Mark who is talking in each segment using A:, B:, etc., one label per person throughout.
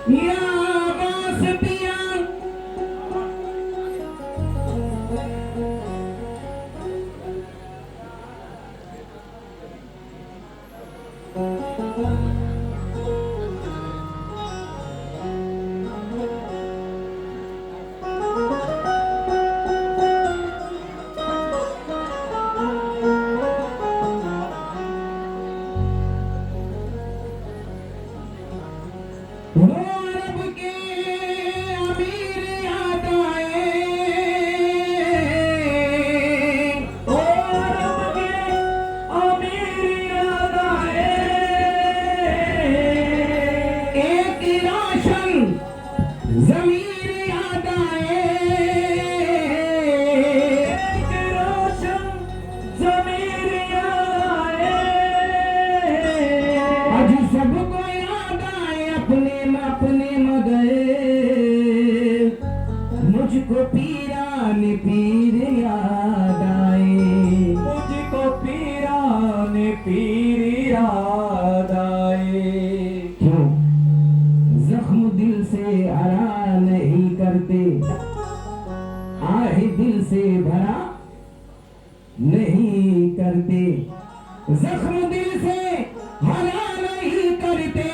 A: या वास्तिया मुझको पीरान पीर याद आए,
B: मुझको पीरान पीर याद आए।
A: क्यों जख्म दिल से हरा नहीं करते, आहे दिल से भरा नहीं करते, जख्म दिल से हरा नहीं करते,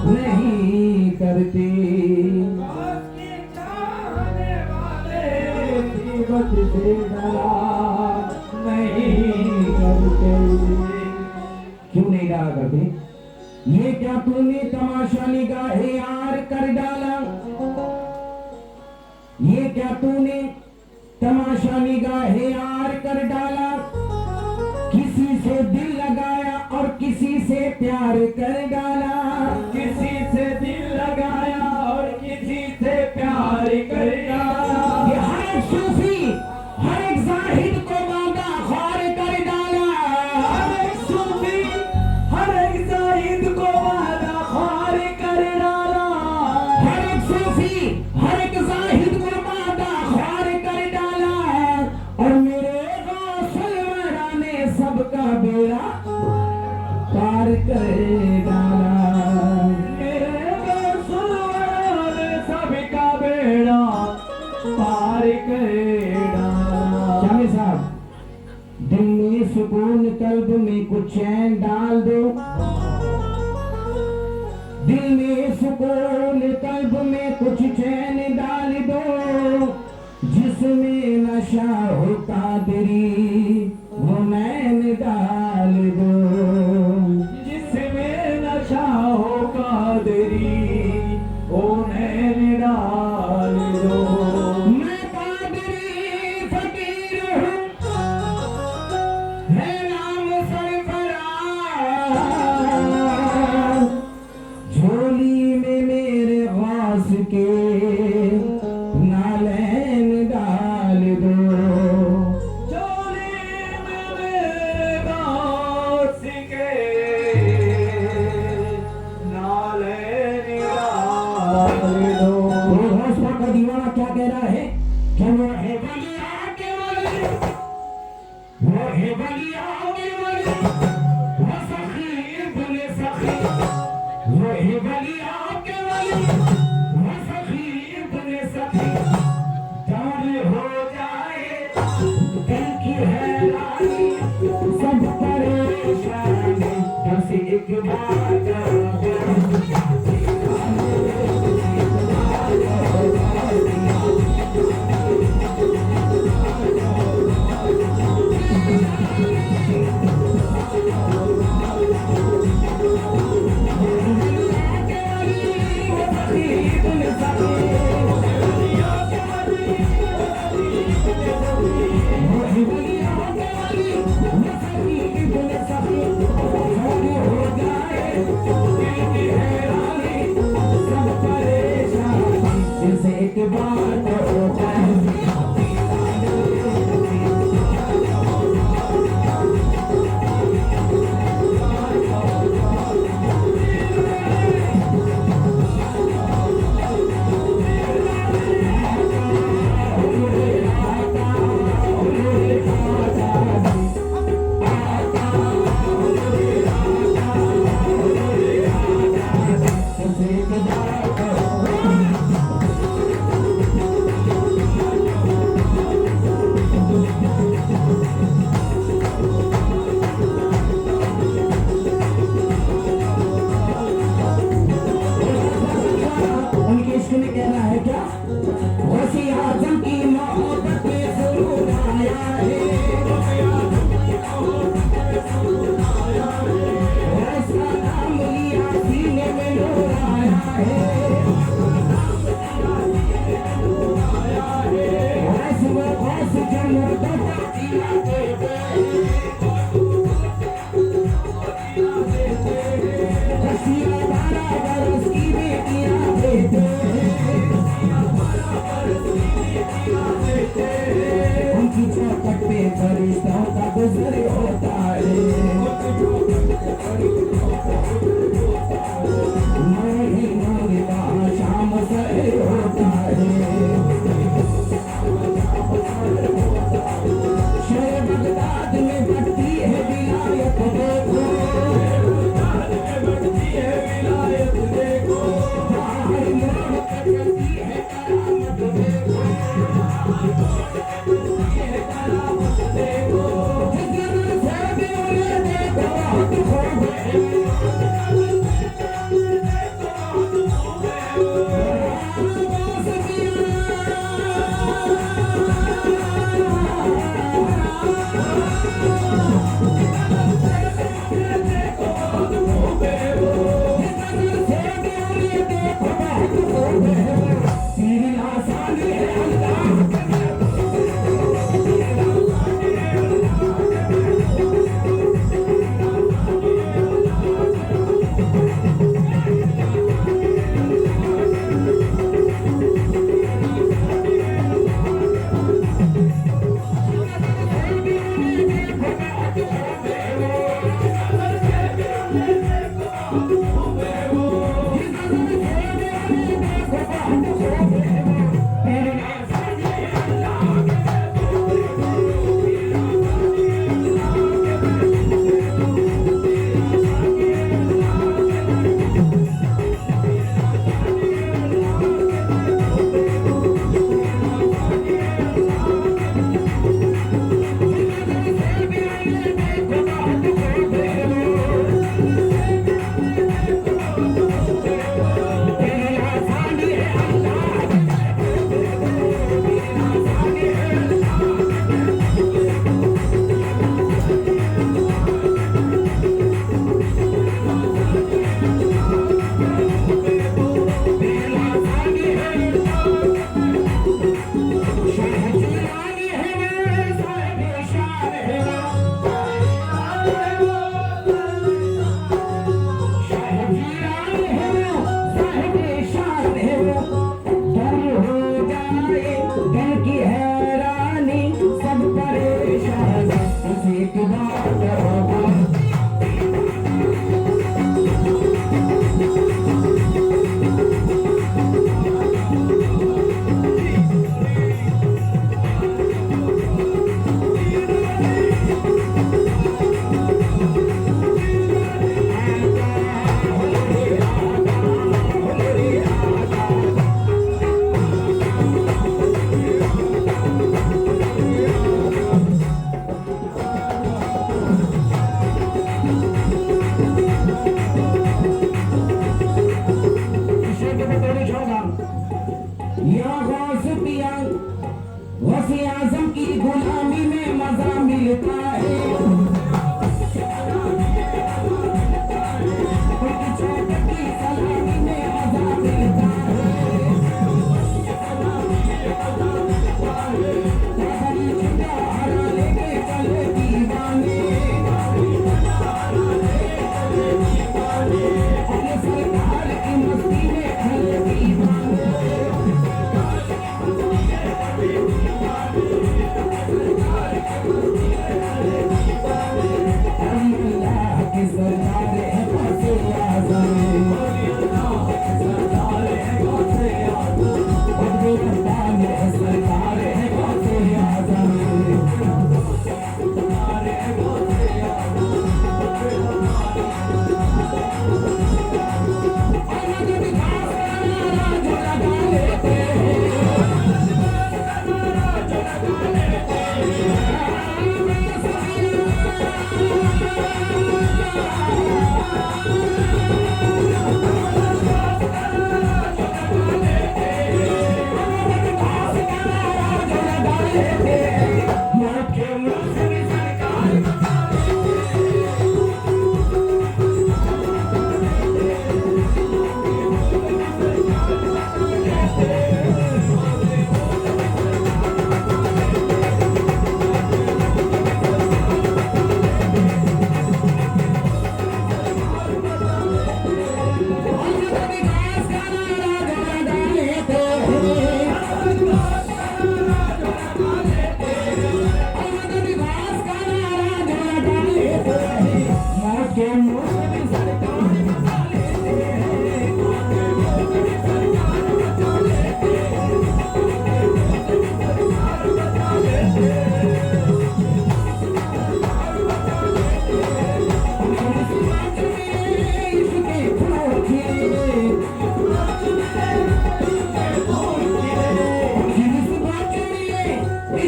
A: नहीं करते,
B: नहीं करते।
A: क्यों नहीं डाला करते? ये क्या तूने तमाशा निगाहे यार कर डाला, ये क्या तूने तमाशा निगाहे यार कर डाला, किसी से दिल लगाया और किसी से प्यार कर डाला,
B: किसी से दिल लगाया और किसी से प्यार कर डाला।
A: ये हर एक सूफी हर एक जाहिद को बांधा ख्वार कर डाला,
B: हर एक सूफी हर एक जाहिद को बांधा ख्वार कर डाला,
A: हर एक सूफी हर एक जाहिद को बांधा ख्वार कर डाला, और मेरे गौसल वरा ने सबका बेड़ा पार कर डाला,
B: मेरे गौसल वरा ने सबका बेड़ा पार कर डाला।
A: शामी साहब, दिल में सुकून कल्ब में कुछ चैन डाल दो, दिल में सुकून कल्ब में कुछ चैन डाल दो, जिसमें नशा हो कादरी वो नैन डाल दो,
B: जिसमें नशा हो कादरी ओ नैन डाल दो।
A: मैं कादरी फकीर हूँ, है नाम सरफराज, झोली में मेरे गौस के नालैन डाल दो,
B: झोली में मेरे गौस के नालैन डाल दो।
A: वो गौस पाक का दीवाना क्या कह रहा है कि वो है वलिया के वली, वो है वलिया के वली, वो सखी इब्ने सखी, वो है वलिया के वली, वो सखी इब्ने सखी, जान हो जाए दिल की हैरानी, सब परेशानी बस एक बार आया है ऐसा नाम लिया सीने में नूर आया है ऐसे में ऐसे जन्म दफा दिया देते हसिया 12 बरस की बेटियां देते उनकी चौखट पे फरिश्तों का गुजर होता है नहीं मांगता शाम से होता है शेर बगदाद में बढ़ती है विलायत देखो बाहर मोड़ पे चलती है करामत देखो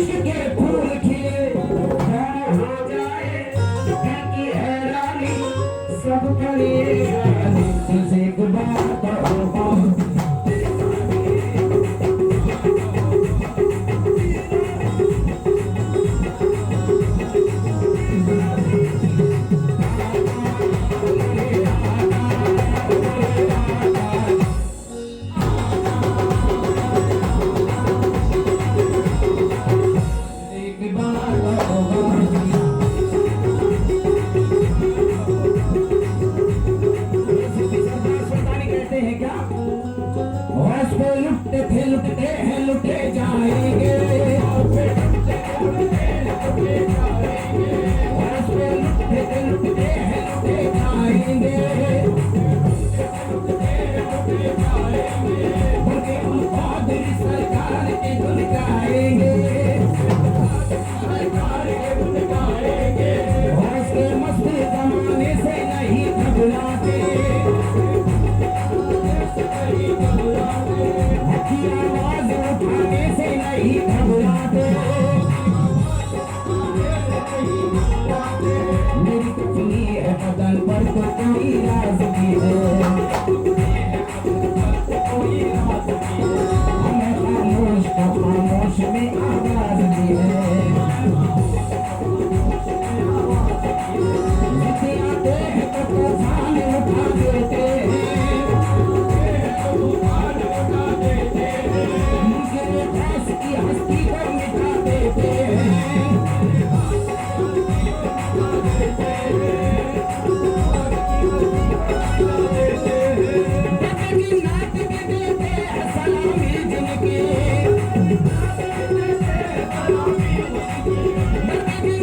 A: इश्क के फूल खिले हो जाए दिल की हैरानी सब परेशानी तुझे एक बात होगा लुटते हैं लुटे जाएंगे लुटते हैं लुटे जाएंगे बल्कि हम बहादुर सरकार के धुन गाएंगे और इसके मस्त जमाने से नहीं घबराते आवाज उठाने से नहीं घबराते मेरी कफनी है बदन पर तो कोई राज़गी है हमें खामोश को खामोश में आवाज दी है जिसे आते हैं तो तूफान उठा देते हैं की हस्ती को मिटा देते हैं नाच भी देते हैं सलामी जिनकी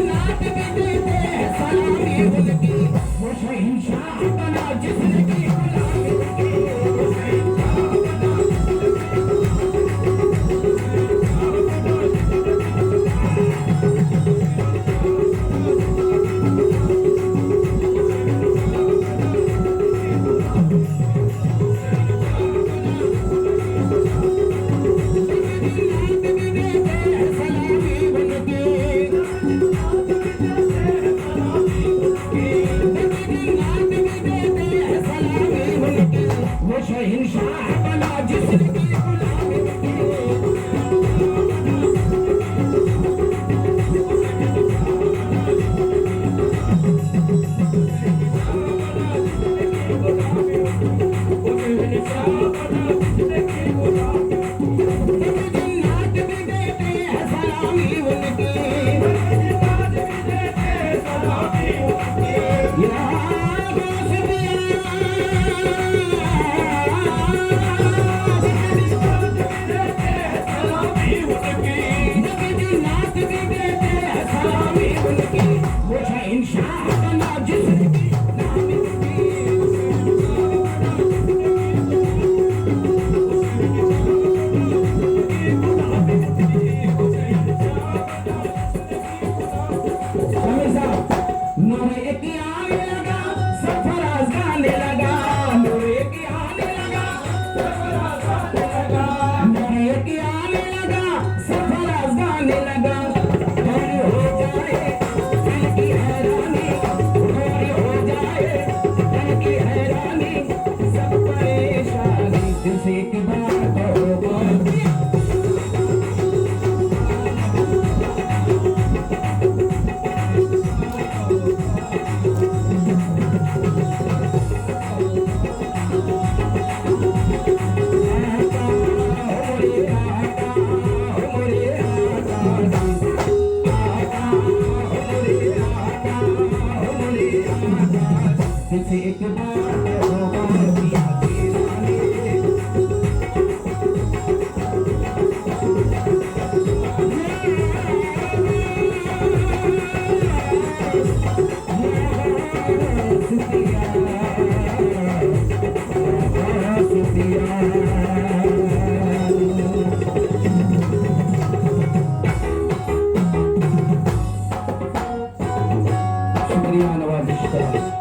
A: नाच भी देते हैं सलामी उनकी वो शहंशाह बना जिसकी शहंशाह बना जिसकी शुक्रिया नवाजिश करा।